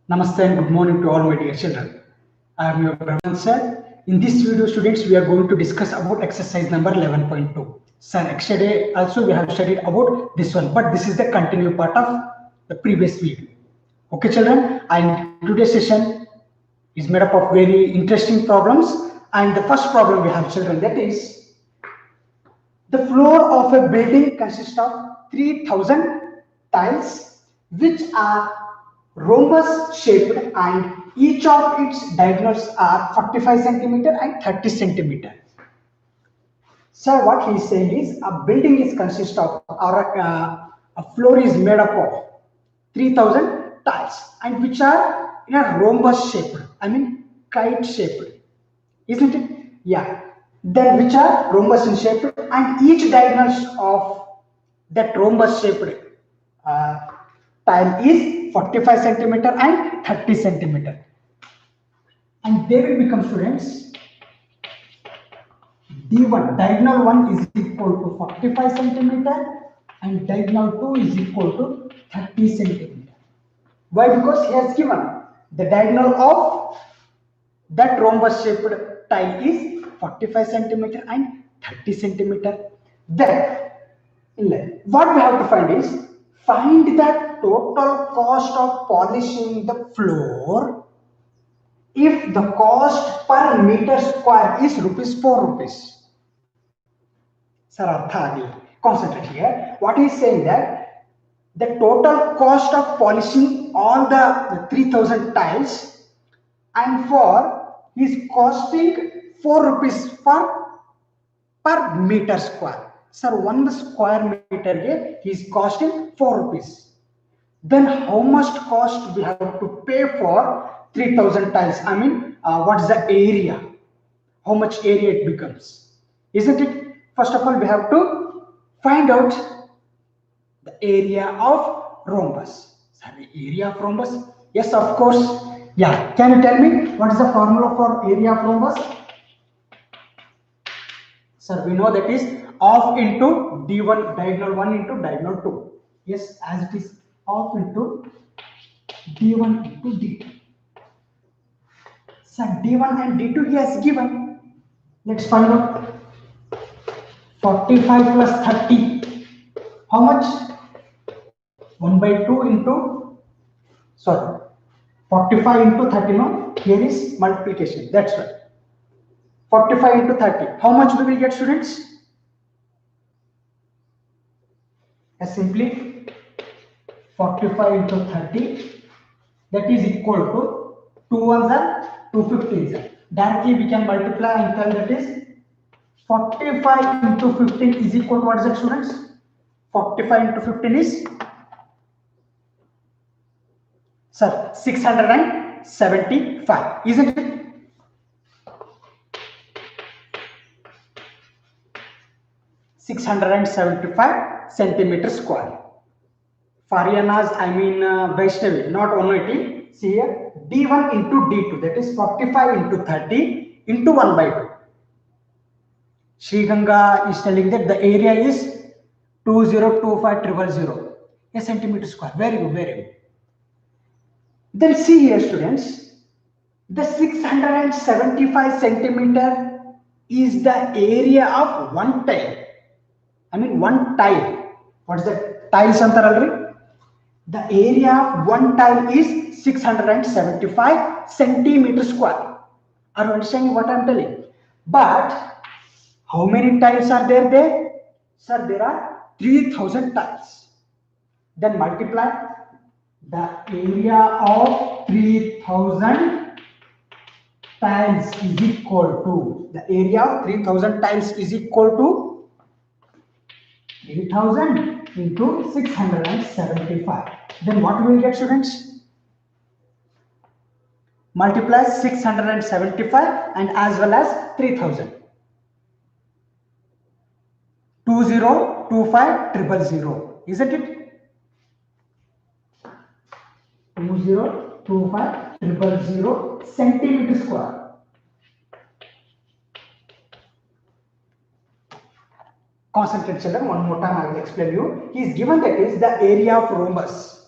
Namaste and good morning to all my dear children. I am your Brahman sir. In this video, students, we are going to discuss about exercise number 11.2. Sir, yesterday also we have studied about this one, but this is the continued part of the previous video. Okay, children, and today's session is made up of very interesting problems. And the first problem we have, children, that is the floor of a building consists of 3000 tiles which are rhombus shaped and each of its diagonals are 45 centimeter and 30 centimeter. So what he is saying is a building is consist of or a floor is made up of 3000 tiles and which are in a rhombus shaped, I mean kite shaped, isn't it? Yeah. Then which are rhombus in shape and each diagonals of that rhombus shaped uh, tile is 45 centimeter and 30 centimeter. And they will become, students, D1, diagonal 1 is equal to 45 centimeter and diagonal 2 is equal to 30 centimeter. Why? Because he has given the diagonal of that rhombus shaped tile is 45 centimeter and 30 centimeter. Then what we have to find is find the total cost of polishing the floor if the cost per meter square is rupees 4. Sir, concentrate here. What he is saying that the total cost of polishing all the 3000 tiles and for is costing 4 rupees per meter square. Sir, 1 square meter is costing 4 rupees. Then how much cost we have to pay for 3000 tiles? I mean, what's the area? How much area it becomes? Isn't it? First of all, we have to find out the area of rhombus. Sorry, area of rhombus? Yes, of course. Yeah. Can you tell me what is the formula for area of rhombus? Sir, we know that is half into D1, diagonal 1 into diagonal 2. Yes, as it is half into D1 into D2. Sir, D1 and D2 he has given. Let's find out. 45 plus 30. How much? 1 by 2 into, sorry, 45 into 30. No, here is multiplication. That's right. 45 into 30. How much we will get, students? As simply 45 into 30, that is equal to 2 ones are 250. Directly we can multiply and tell that is 45 into 15 is equal to what is that, students? 45 into 15 is, sir, 675, isn't it? (675 centimeter square). Farianas, I mean Vaishnavi, not 180. See here, D1 into D2, that is 45 into 30 into 1 by 2. Sri Ganga is telling that the area is 2025,000 a centimeter square. Very good, very good. Then see here, students, the 675 centimeter is the area of one tile. I mean one tile. What is the tiles already? The area of one tile is 675 centimeter square. Are you understanding what I am telling? But how many tiles are there? Sir, there are 3000 tiles. Then multiply the area of 3000 tiles is equal to, the area of 3000 tiles is equal to 3000 into 675. Then what will we get, students? Multiply 675 and as well as 3000. 2025,000, isn't it? 2025,000 centimeter square. Concentrate, children. One more time I will explain you. He is given that is the area of rhombus.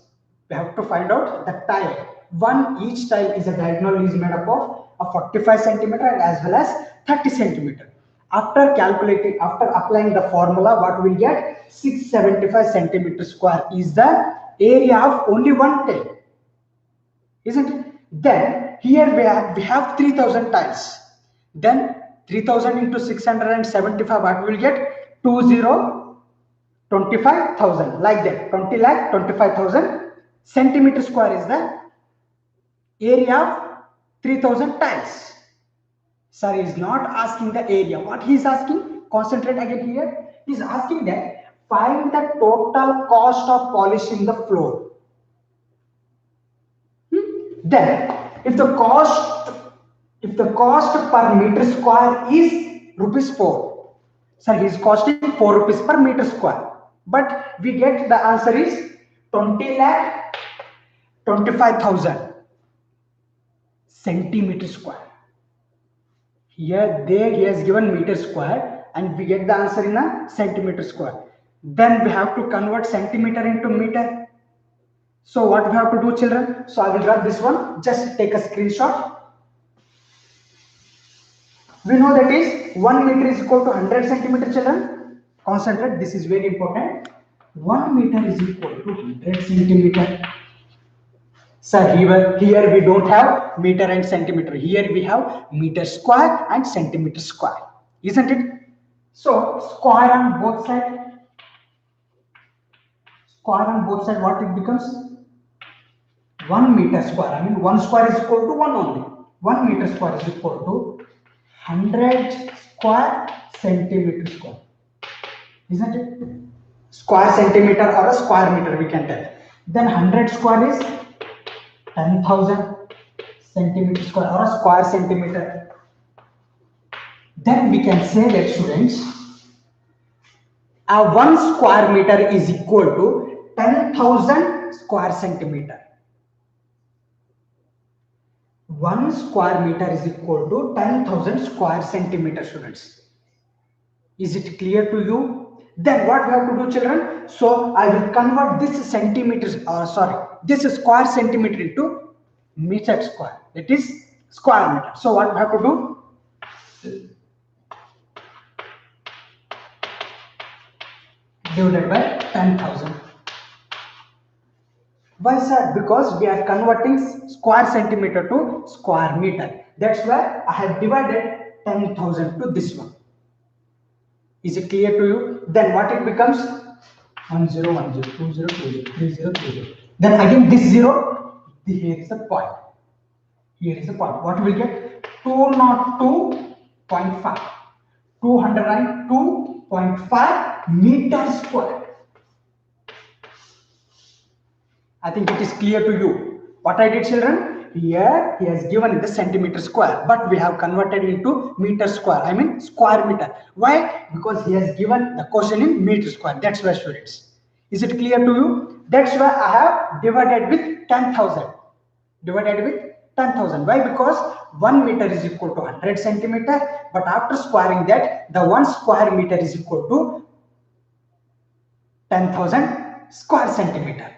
We have to find out the tile. one each tile is a diagonal is made up of a 45 centimeter and as well as 30 centimeter. After calculating, after applying the formula, what we get 675 centimeter square is the area of only one tile, isn't it? Then here we have 3000 tiles. Then 3000 into 675, what we will get 25,000, like that. 20 lakh 25,000 centimeter square is the area of 3000 tiles. Sir is not asking the area. What he is asking? Concentrate again here. He is asking that find the total cost of polishing the floor. Then, if the cost per meter square is rupees 4, so he is costing 4 rupees per meter square. But we get the answer is 20 lakh 25,000 centimeter square. Here, there he has given meter square, and we get the answer in a centimeter square. Then we have to convert centimeter into meter. So what we have to do, children? So I will draw this one. Just take a screenshot. We know that is 1 meter is equal to 100 centimeter, children. Concentrate. This is very important. 1 meter is equal to 100 centimeter. Sir, here we don't have meter and centimeter. Here we have meter square and centimeter square, isn't it? So square on both sides. Square on both sides, what it becomes? 1 meter square. I mean, 1 square is equal to 1 only. 1 meter square is equal to 100 square centimeter square, isn't it? Square centimeter or a square meter, we can tell. Then 100 square is 10,000 centimeter square or a square centimeter. Then we can say that, students, a 1 square meter is equal to 10,000 square centimeter. 1 square meter is equal to 10,000 square centimeter, students. Is it clear to you? Then what we have to do, children? So I will convert this centimeters, this square centimeter into meter square. That is square meter. So what we have to do? Divided by 10,000. Why, sir? Because we are converting square centimeter to square meter. That's why I have divided 10,000 to this one. Is it clear to you? Then what it becomes? 1010, 2020, 3020. Then again this 0, here is the point. Here is the point. What will get? 202.5. 202.5 meter square. I think it is clear to you. What I did, children? Here he has given the centimeter square, but we have converted into meter square. I mean square meter. Why? Because he has given the question in meter square. That's why, students. Is it clear to you? That's why I have divided with 10,000. Divided with 10,000. Why? Because 1 meter is equal to 100 centimeter, but after squaring that, the 1 square meter is equal to 10,000 square centimeter.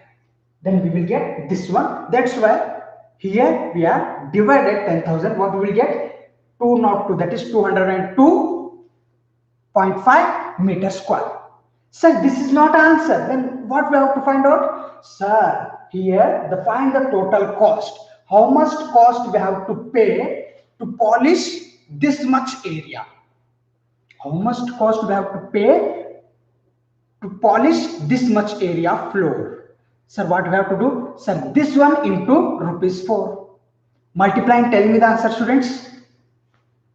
Then we will get this one. That's why here we are divided 10,000. What we will get? 202, that is 202.5 meter square. Sir, this is not answer. Then what we have to find out? Sir, here find the total cost. How much cost we have to pay to polish this much area? How much cost we have to pay to polish this much area floor? Sir, what we have to do? Sir, this one into rupees 4. Multiply and tell me the answer, students.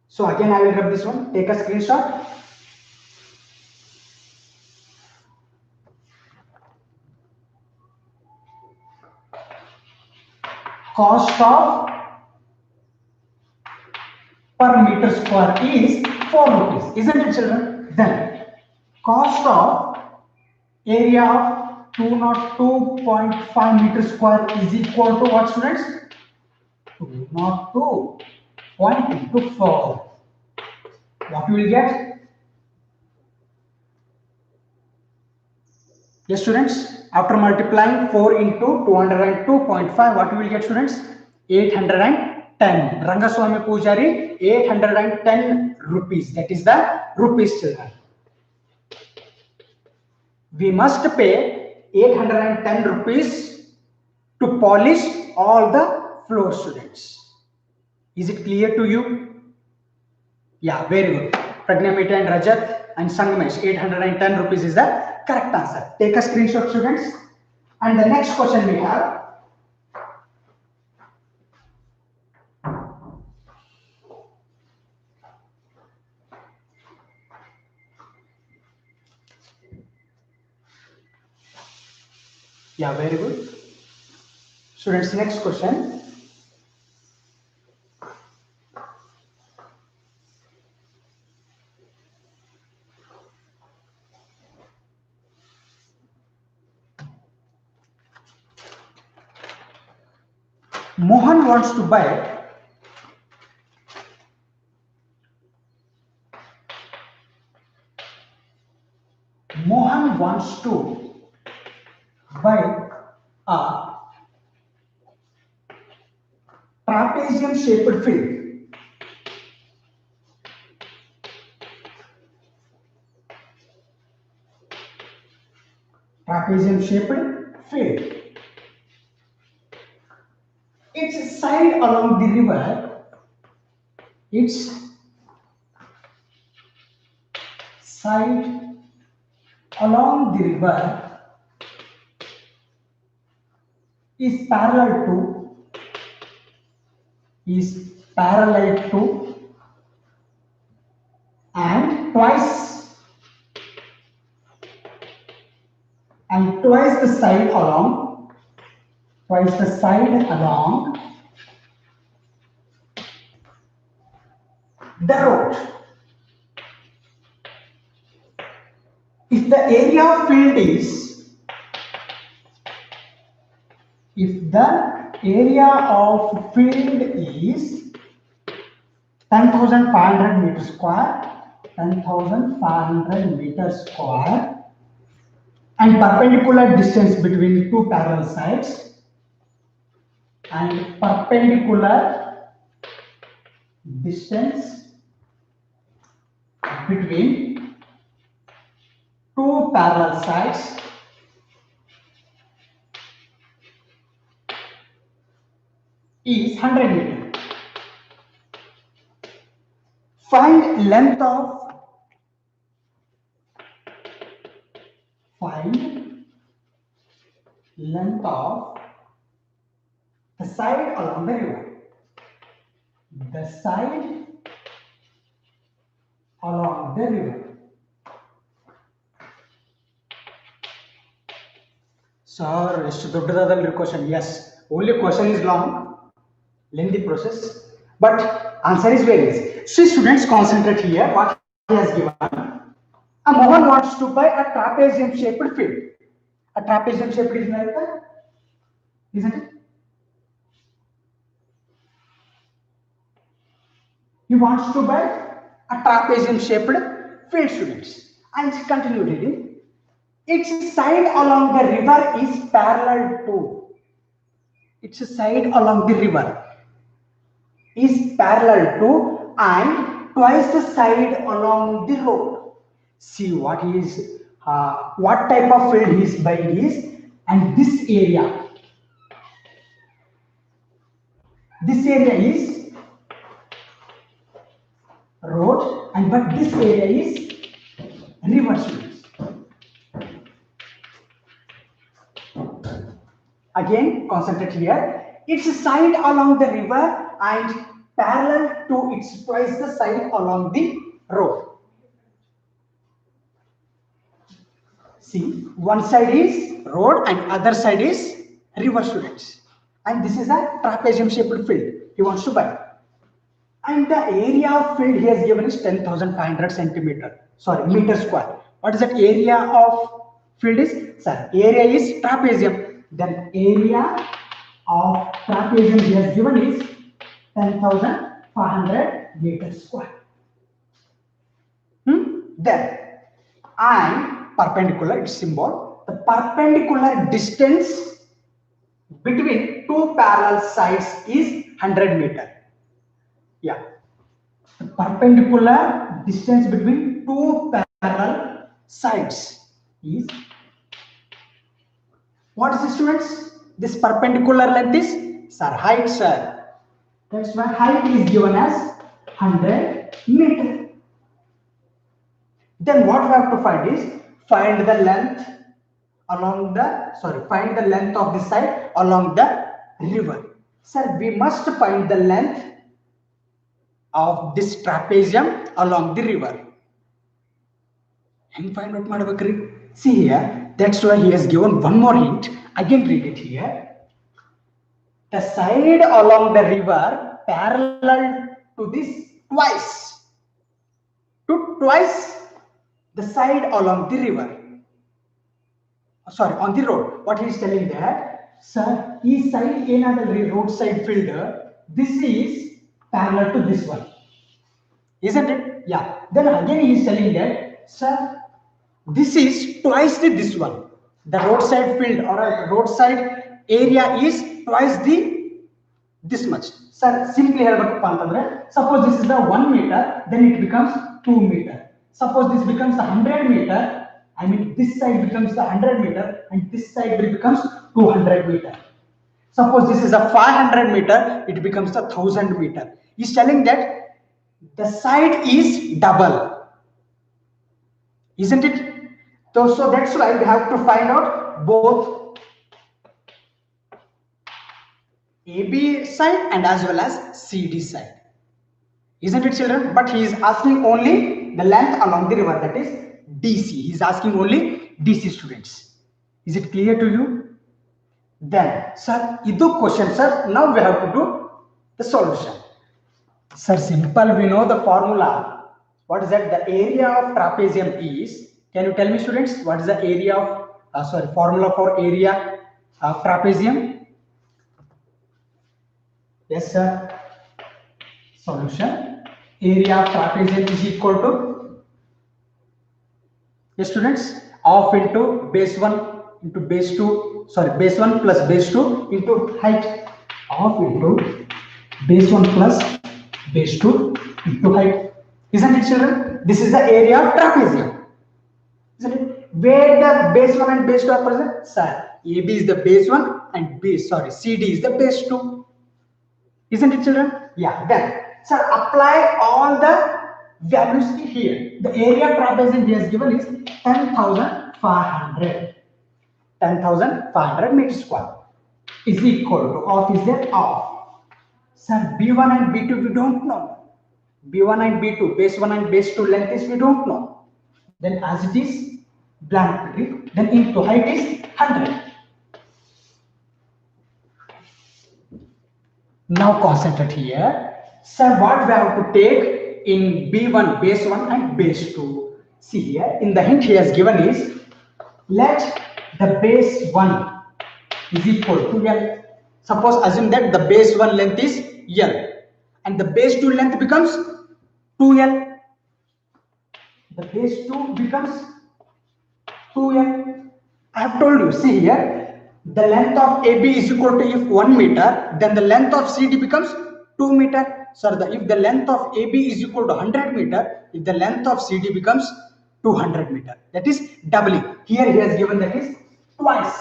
So again I will grab this one. Take a screenshot. Cost of per meter square is 4 rupees. Isn't it, children? Then cost of area of 202.5 meter square is equal to what, students? 202.4. What we will get? Yes, students, after multiplying 4 into 202.5, what we will get, students? 810. Rangaswamy Pujari, 810 rupees. That is the rupees, children. We must pay 810 rupees to polish all the floor, students. Is it clear to you? Yeah, very good. Pragnamita and Rajat and Sangamesh, 810 rupees is the correct answer. Take a screenshot, students. And the next question we have. Yeah, very good. Students, next question. Mohan wants to buy a trapezium shaped field. Trapezium shaped field. Its side along the river, its side along the river is parallel to and twice the side along the road. If the area of field is 10,500 meters square, 10,500 meters square, and perpendicular distance between two parallel sides, and perpendicular distance between two parallel sides is 100 meters. Find length of the side along the river. The side along the river. Sir, ಎಷ್ಟು ದೊಡ್ಡದಾದಲ್ಲಿ question? Yes, only question is long, lengthy process, but answer is very easy. See, students, concentrate here. What he has given. A Mohan wants to buy a trapezium shaped field. A trapezium shaped is like that, isn't it? He wants to buy a trapezium shaped field, students. And continue reading. Its side along the river is parallel to. Its side along the river is parallel to and twice the side along the road. See what type of field he is buying is, and this area is road, and but this area is river, students. Again, concentrate here. Its side along the river and parallel to its twice the side along the road. See, one side is road and other side is river, students. And this is a trapezium shaped field he wants to buy. And the area of field he has given is 10,500 meter square. What is that area of field is? Sir, area is trapezium. Then area of trapezium he has given is 10,500 meters square. Then and perpendicular, its symbol, the perpendicular distance between two parallel sides is 100 meter. Yeah. The perpendicular distance between two parallel sides is, what is it, students? This perpendicular length is, sir, height, sir. That's why height is given as 100 meter. Then what we have to find is, find the length along the, find the length of this side along the river. Sir, we must find the length of this trapezium along the river. And find what madabakri. See here, that's why he has given one more hint. Again read it here. The side along the river parallel to this twice. To twice the side along the river. Sorry, on the road. What he is telling there, sir, each side another roadside filter. This is parallel to this one. Isn't it? Yeah. Then again he is telling that, sir, this is twice this one. The roadside field or a roadside area is twice this much. Sir, simply suppose this is the 1 meter, then it becomes 2 meter. Suppose this becomes the 100 meter, I mean this side becomes the 100 meter and this side becomes 200 meter. Suppose this is a 500 meter, it becomes the 1000 meter. He is telling that the side is double. Isn't it? So that's why we have to find out both AB side and as well as CD side. Isn't it, children? But he is asking only the length along the river, that is DC. He is asking only DC students. Is it clear to you? Then, sir, idu question, sir. Now we have to do the solution. Sir, simple. We know the formula. What is that? The area of trapezium is. Can you tell me, students, what is the area of, formula for area of trapezium? Yes, sir. Solution. Area of trapezium is equal to, yes, students, half into base 1 into base 2, base 1 plus base 2 into height. Half into base 1 plus base 2 into height. Isn't it, children? This is the area of trapezium. Isn't it? Where the base 1 and base 2 are present? Sir, AB is the base 1 and CD is the base 2. Isn't it, children? Yeah. Then, sir, apply all the values here. The area of trapezium he has given is 10,500. 10,500 meters square is equal to, of is there? Of. Sir, B1 and B2 we don't know. B1 and B2, base 1 and base 2 length is we don't know. Then as it is blank, then into height is 100. Now concentrate here. Sir, what we have to take in B1, base 1 and base 2. See here, in the hint he has given is, let the base 1 is equal to L. Suppose assume that the base 1 length is L and the base 2 length becomes 2L. The base 2 becomes 2L. I have told you, see here, the length of AB is equal to, if 1 meter, then the length of CD becomes 2 meter. Sir, if the length of AB is equal to 100 meter, if the length of CD becomes 200 meter, that is doubling. Here he has given that is twice.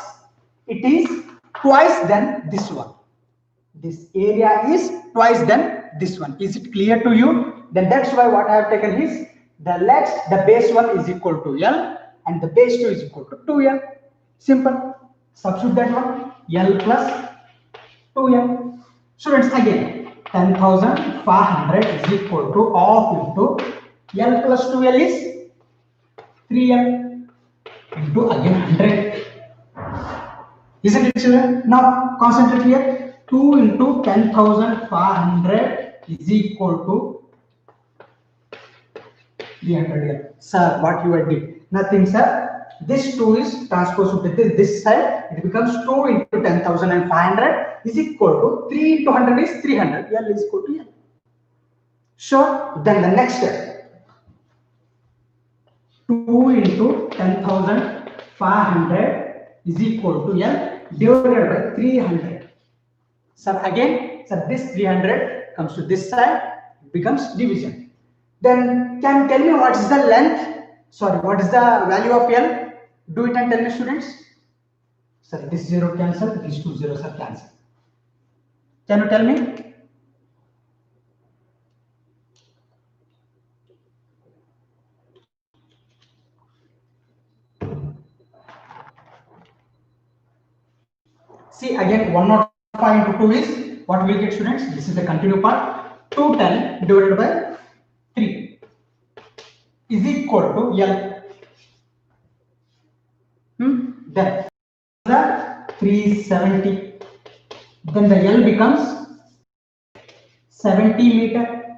It is twice than this one. This area is twice than this one. Is it clear to you? Then that's why what I have taken is, the base 1 is equal to L and the base 2 is equal to 2L. Simple. Substitute that one, L plus 2L. Students, again, 10,500 is equal to half into L plus 2L is 3L into again 100. Isn't it, children? Now concentrate here. 2 into 10,500 is equal to 300 here. Sir, what you have did? Nothing, sir. This 2 is transposed to this side. It becomes 2 into 10,500 is equal to 3 into 100 is 300. L is equal to L. Sure. Then the next step. 2 into 10,500 500 is equal to L divided by 300. Sir, again, sir, this 300 comes to this side, becomes division. Then can you tell me what is the length? Sorry, what is the value of L? Do it and tell me, students. Sir, this 0 cancel, these two zeros are cancelled. Can you tell me? See, again, 105 into 2 is what we get, students? This is the continued part. 210 divided by 3 is equal to L. Then the 370. Then the L becomes 70 meter.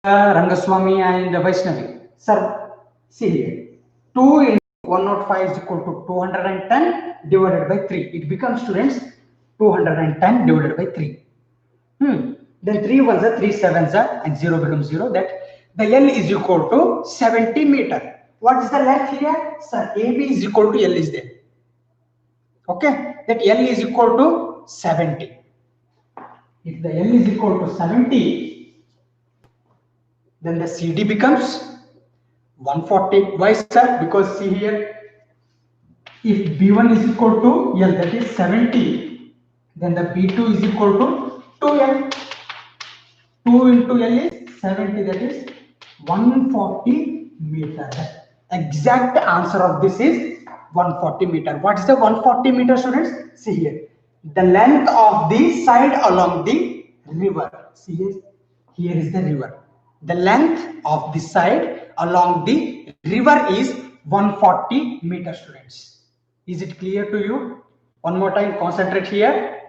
Rangaswamy and Vaishnavi. Sir, see here. 2 into 105 is equal to 210 divided by 3. It becomes, students, 210 divided by 3. Then 3 ones are 3 sevens are and 0 becomes 0. That the L is equal to 70 meter. What is the length here? Sir, AB is equal to L is there. Okay, that L is equal to 70. If the L is equal to 70, then the CD becomes 140. Why, sir? Because see here, if B1 is equal to L, that is 70, then the B2 is equal to 2L. 2 into L is 70, that is 140 meter. The exact answer of this is 140 meter. What is the 140 meter, students? See here. The length of the side along the river. See here is the river. The length of the side along the river is 140 meter, students. Is it clear to you? One more time, concentrate here.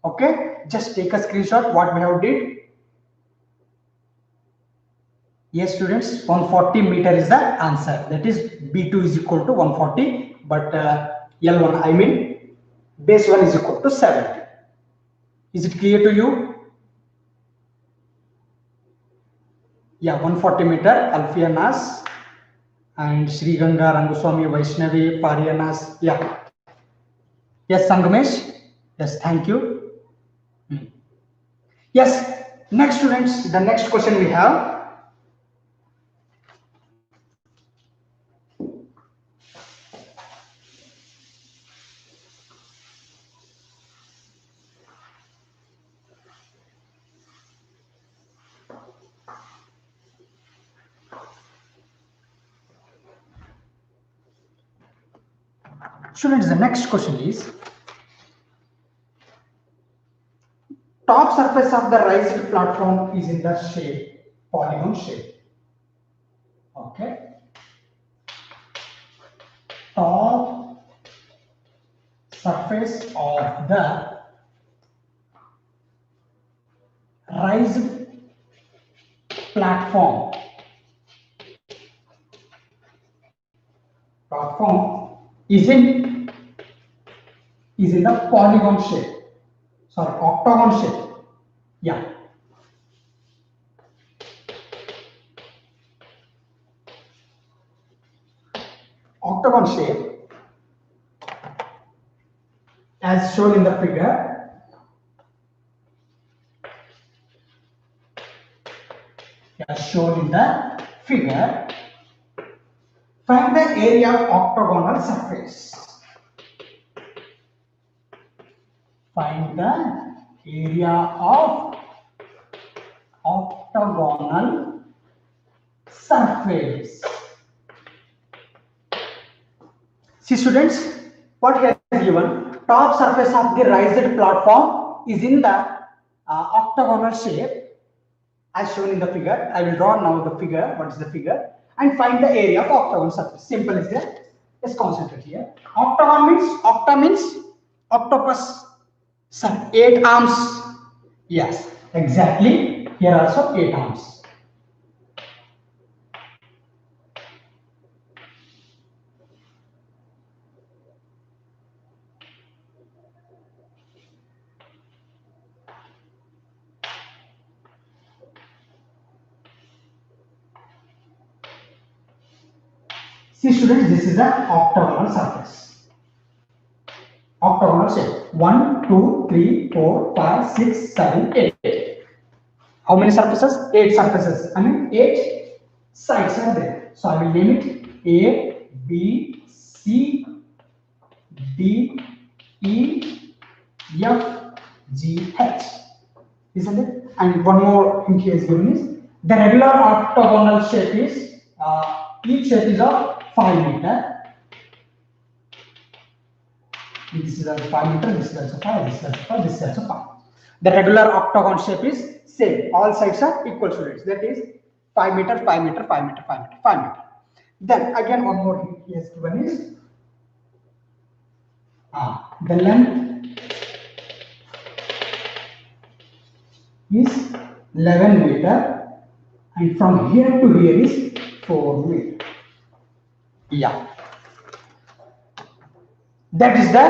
Okay, just take a screenshot what we have did. Yes, students, 140 meter is the answer. That is B2 is equal to 140, but L1, I mean base 1 is equal to 70. Is it clear to you? Yeah, 140 meter, Alfianas and Sri Ganga, Rangaswamy, Vaishnavi, Parianas. Yeah. Yes, Sangamesh. Yes, thank you. Yes, next, students, the next question we have. Students, the next question is, top surface of the raised platform is in the shape, polygon shape. Okay. Top surface of the raised platform is in the polygon shape. Sorry, octagon shape. Yeah. Octagon shape as shown in the figure. As shown in the figure, find the area of octagonal surface. Find the area of octagonal surface. See, students, what he has given, top surface of the raised platform is in the octagonal shape as shown in the figure. I will draw now the figure. What is the figure? And find the area of octagonal surface. Simple is there. Let's concentrate here. Octagon means, octa means octopus. Sir, 8 arms. Yes, exactly. Here also 8 arms. See students, this is the octagonal surface. Octagonal shape. 1, 2, 3, 4, 5, 6, 7, 8. How many surfaces? 8 surfaces. I mean 8 sides are there. So I will name it A, B, C, D, E, F, G, H. Isn't it? And one more hint he has given is the regular octagonal shape is each shape is of 5 meter. This is also 5 meter, this is also 5, this is also 5, this is also 5. The regular octagon shape is same. All sides are equal students. That is 5 meter, 5 meter, 5 meter, 5 meter, 5 meter. Then again one more hint he has given is the length is 11 meter and from here to here is 4 meter. Yeah. That is the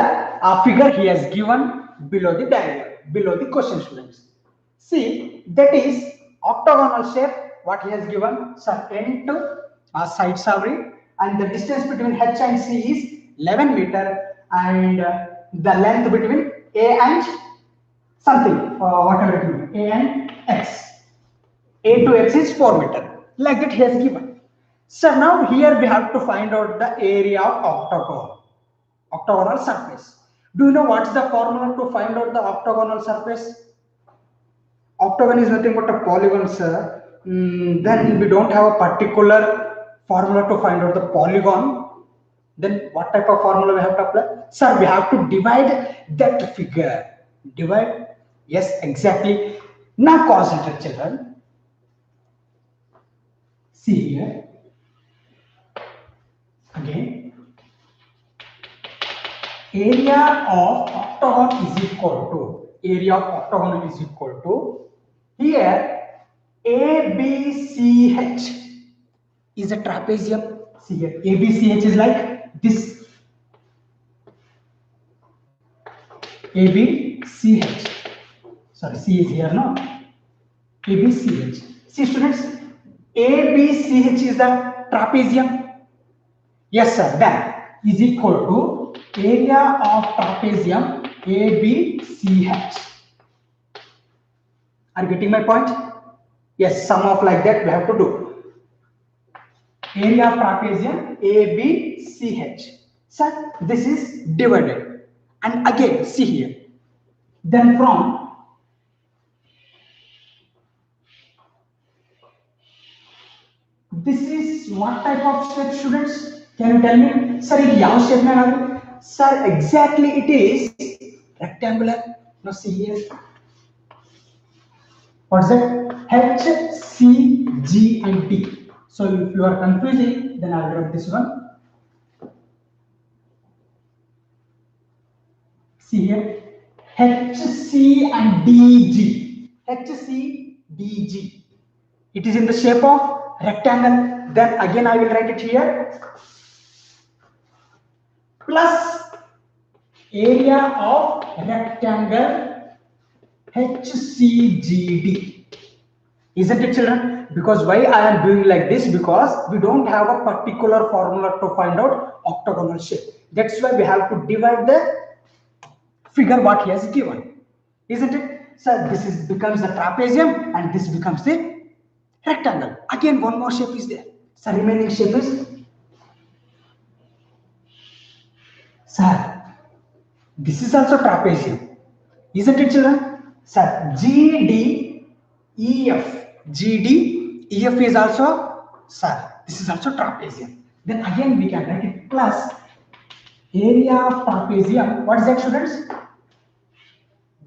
figure he has given below the diagram, below the question students. See, that is octagonal shape, what he has given, sir, end to sides are and the distance between H and C is 11 meter and the length between A and something, whatever it may be, A and X. A to X is 4 meter, like that he has given. So now here we have to find out the area of octagonal surface. Do you know what's the formula to find out the octagonal surface? Octagon is nothing but a polygon, sir. Then we don't have a particular formula to find out the polygon. Then what type of formula we have to apply? Sir, we have to divide that figure. Divide? Yes, exactly. Now concentrate, children. See here. Again. Area of octagon is equal to here ABCH is a trapezium. See here, ABCH is like this. ABCH. Sorry, C is here now. ABCH. See students, ABCH is the trapezium. Yes sir, then is equal to area of trapezium ABCH. Are you getting my point? Yes, sum of like that we have to do. Area of trapezium ABCH. Sir, this is divided. And again, see here. Then from this is what type of shape, students? Can you tell me? Sir, ಯಾವ shape mein? Sir, exactly it is rectangular. Now see here. What's that? H, C, G and D. So if you are confusing, then I will write this one. See here. H, C and DG. H, C, DG. It is in the shape of rectangle. Then again I will write it here. Plus area of rectangle HCGD. Isn't it, children? Because why I am doing like this? Because we don't have a particular formula to find out octagonal shape. That's why we have to divide the figure what he has given. Isn't it? So this becomes the trapezium and this becomes the rectangle. Again one more shape is there. So remaining shape is, sir, this is also trapezium. Isn't it, children? Sir, GDEF. GDEF is also, sir, this is also trapezium. Then again we can write it plus area of trapezium. What is that, students?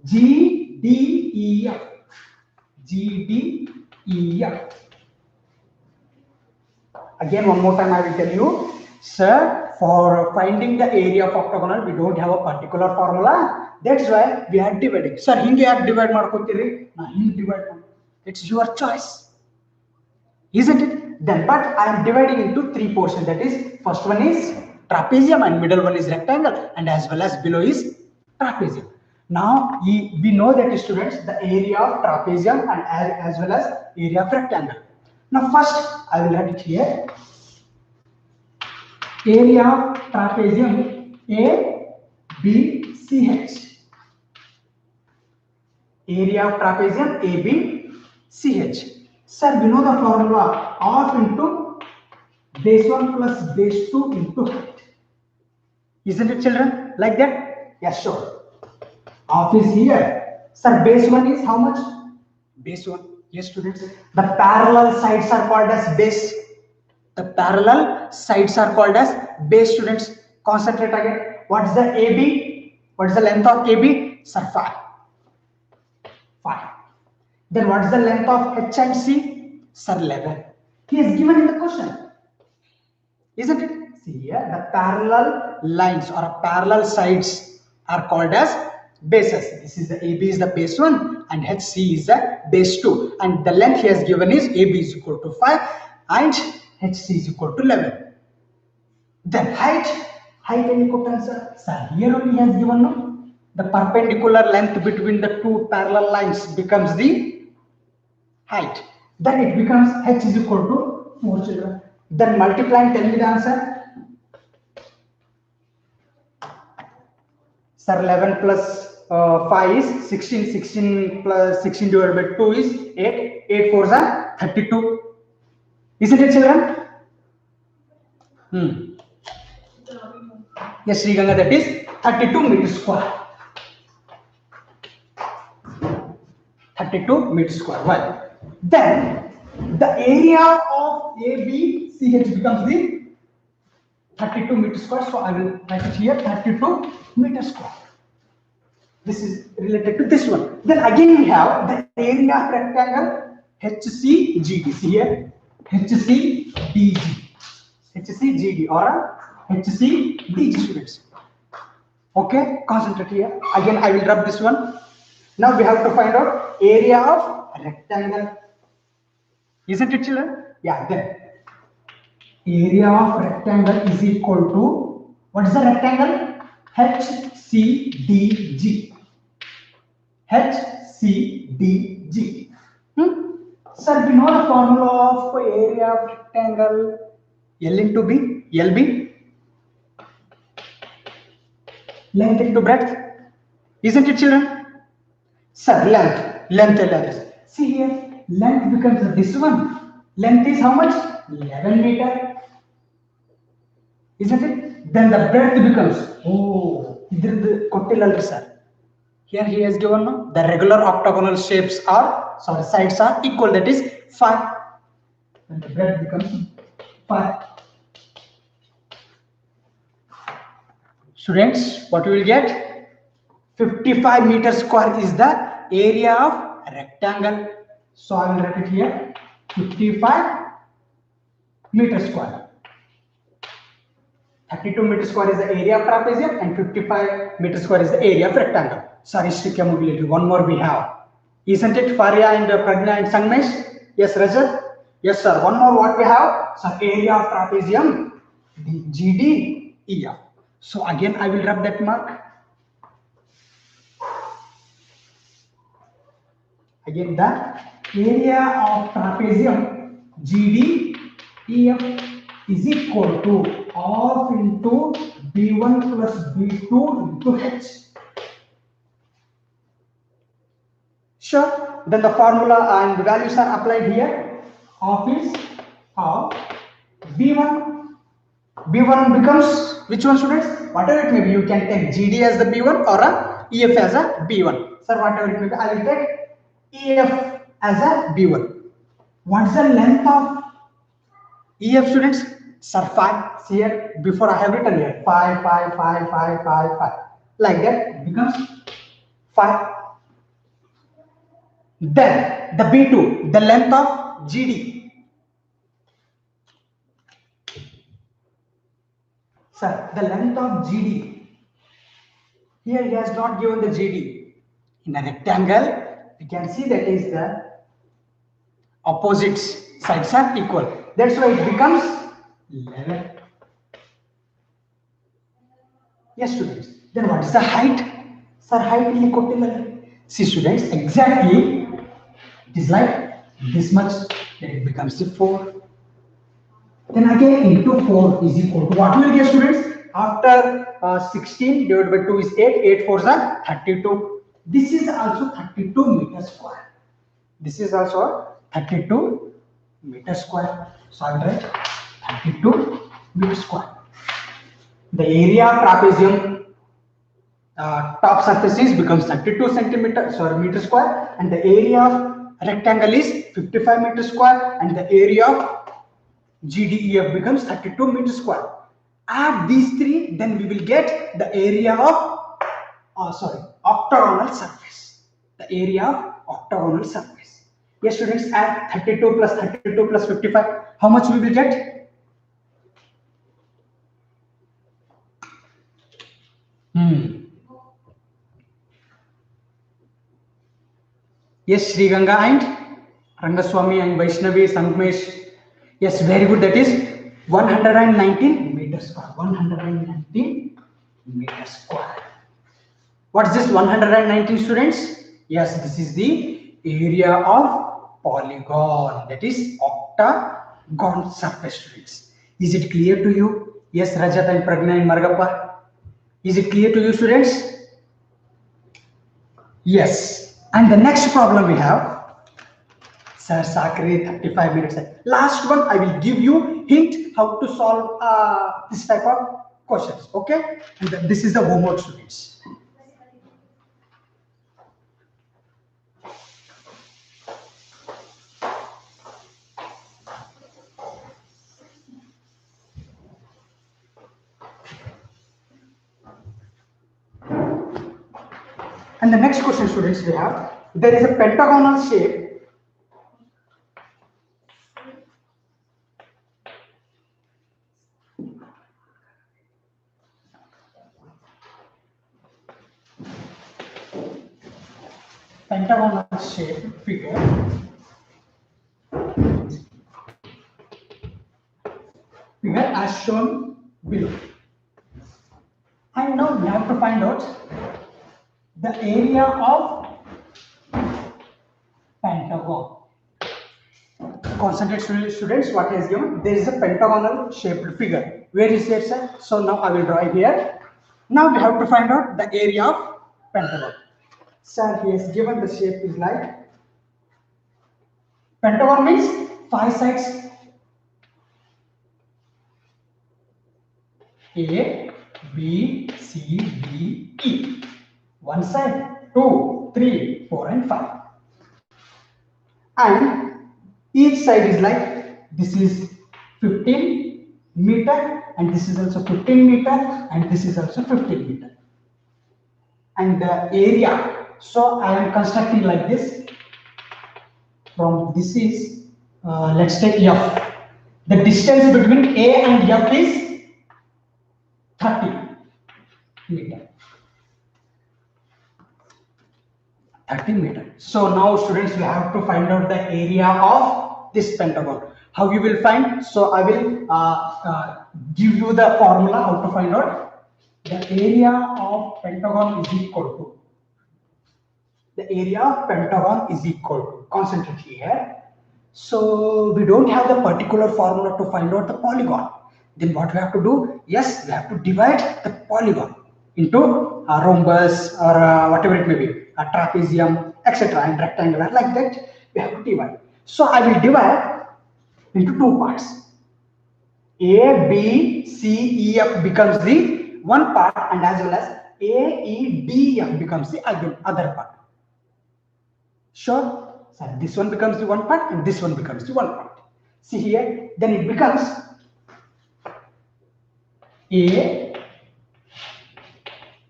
GDEF. GDEF. Again one more time I will tell you, sir, for finding the area of octagonal we don't have a particular formula. That's why we are dividing. Sir, hinge yaak divide ಮಾಡ್ಕೊತೀರಿ? Na hinge divide ಮಾಡಿ. It's your choice. Isn't it? Then but I am dividing into 3 portions. That is, first one is trapezium and middle one is rectangle and as well as below is trapezium. Now we know that, students, the area of trapezium and as well as area of rectangle. Now first I will write it here. area of trapezium ABCH. Area of trapezium ABCH. Sir, we know the formula of into base 1 plus base 2 into height. Isn't it, children? Like that? Yes, sure. Of is here. Sir, base 1 is how much? Base 1. Yes, students. The parallel sides are called as base. The parallel sides are called as base, students. Concentrate again. What is the AB? What is the length of AB? Sir, 5. 5. Then what is the length of H and C? Sir, 11. He is given in the question. Isn't it? See here, the parallel lines or parallel sides are called as bases. This is the AB is the base 1 and HC is the base 2. And the length he has given is AB is equal to 5 and HC is equal to 11. Then height any answer. Sir, here only he has given no. The perpendicular length between the two parallel lines becomes the height. Then it becomes H is equal to 4, children. Then multiply and tell me the answer. Sir, 11 plus 5 is 16. 16 plus 16 divided by 2 is 8. 8 4s are 32. Isn't it, children? Yes, Sriganga, that is 32 meters square. 32 meters square. Well, then the area of ABCH becomes the 32 meters square. So I will write it here, 32 meters square. This is related to this one. Then again we have the area of rectangle HCGD. See here, HCDG. HCGD or HCDG, students. Okay, concentrate here. Again I will rub this one. Now we have to find out area of rectangle. Isn't it, children? Yeah, then area of rectangle is equal to, what is the rectangle? HCDG. HCDG. Sir, we know the formula of area of rectangle. L into B, LB. Length into breadth. Isn't it, children? Sir, length. See here, length becomes this one. Length is how much? 11 meter. Isn't it? Then the breadth becomes, sir. Here he has given no? The regular octagonal shapes are, sides are equal, that is 5. And the breadth becomes 5. Students, what you will get? 55 meters square is the area of rectangle. So I will write it here, 55 meters square. 32 meters square is the area of trapezium and 55 meters square is the area of rectangle. Sorry, Shrikya mobility. One more we have. Isn't it Faria and Pragna and Sangmesh? Yes, Rajat? Yes, sir. One more what we have? So area of trapezium, GD, EF. So again I will rub that mark. Again the area of trapezium GD EF is equal to half into B1 plus B2 into H. Sure. Then the formula and the values are applied here. Half is half. B1 becomes which one, students? Whatever it may be, you can take GD as the B1 or a EF as a B1. Sir, whatever it may be, I will take EF as a B1. What is the length of EF, students? Sir, 5. See here, before I have written here 5. Like that, it becomes 5. Then the B2, the length of GD. Sir, the length of GD. Here he has not given the GD. In a rectangle, we can see that is the opposite sides are equal. That's why it becomes 11. Yes, students. Then what is the height? Sir, height is equal to 11. See, students, exactly it is like this much, then it becomes the 4. Then again into 4 is equal to what we will get, students? After 16 divided by 2 is 8. 8 4s are 32. This is also 32 meter square. This is also 32 meter square. So I will write 32 meter square. The area of trapezium top surface is becomes 32 meter square, and the area of rectangle is 55 meter square, and the area of GDEF becomes 32 meter square. Add these three, then we will get the area of octagonal surface. The area of octagonal surface. Yes, students, add 32 plus 32 plus 55. How much we will get? Yes, Sri Ganga and Rangaswamy and Vaishnavi, Sankamesh. Yes, very good. That is 119 meters square. 119 meters square. What is this 119, students? Yes, this is the area of polygon. That is octagon surface, students. Is it clear to you? Yes, Rajat and Pragna and Margappa. Is it clear to you, students? Yes. And the next problem we have, Sir Sakri, 35 minutes. Last one, I will give you hint how to solve this type of questions. Okay? And this is the homework, students. And the next question, students, we have, there is a pentagonal shape. Pentagonal shape figure. Figure as shown below. And now we have to find out the area of pentagon. Concentrate, students, what is given? There is a pentagonal shaped figure. Where is it, sir? So now I will draw it here. Now we have to find out the area of pentagon. Sir, he has given the shape is like pentagon means 5 sides. A, B, C, D, E. One side, 2, 3, 4, and 5. And each side is like, this is 15 meter, and this is also 15 meter, and this is also 15 meter. And the area, so I am constructing like this. From this is, let's take F. The distance between A and F is 30 meter. 30 meter. So now, students, we have to find out the area of this pentagon. How you will find? So I will give you the formula how to find out. The area of pentagon is equal to. The area of pentagon is equal to. Concentrate here. So we don't have the particular formula to find out the polygon. Then what we have to do? Yes, we have to divide the polygon into a rhombus or whatever it may be, a trapezium, etc. and rectangular, like that we have to divide. So I will divide into two parts. A, B, C, E, F becomes the one part, and as well as A, E, D, F becomes the other part. Sure? So this one becomes the one part and this one becomes the one part. See here, then it becomes A,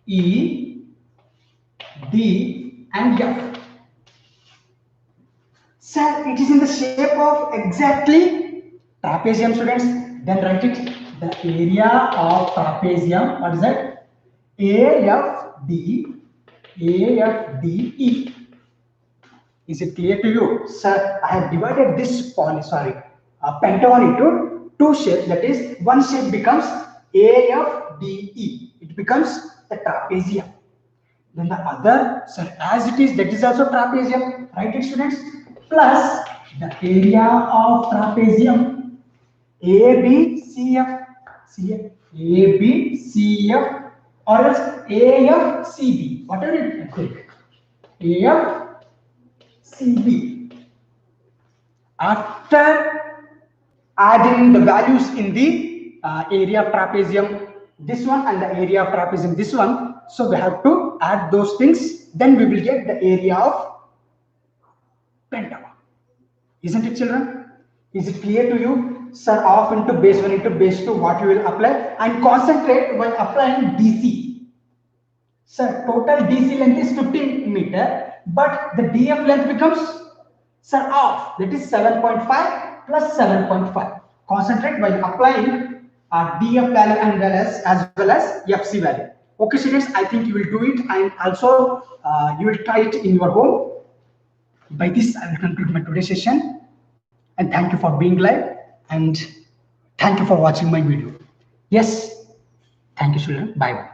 E, D, and F. Sir, it is in the shape of exactly trapezium, students. Then write it. The area of trapezium, what is that? AFD, AFDE. Is it clear to you? Sir, I have divided this pentagon into two shapes. That is, one shape becomes AFDE. It becomes the trapezium. Then the other, sir, as it is, that is also trapezium. Write it, students. Plus the area of trapezium. ABCF, CF, ABCF, or else AFCB, whatever you take. AFCB. After adding the values in the area of trapezium, this one, and the area of trapezium, this one, so we have to add those things, then we will get the area of pentagon. Isn't it, children? Is it clear to you? Sir, off into base 1 into base 2, what you will apply, and concentrate while applying DC. Sir, total DC length is 15 meter, but the DF length becomes, sir, off, that is 7.5 plus 7.5. Concentrate while applying DF value as well as FC value. Okay, students, I think you will do it, and also you will try it in your home. By this, I will conclude my today's session, and thank you for being live, and thank you for watching my video. Yes, thank you, children. Bye bye.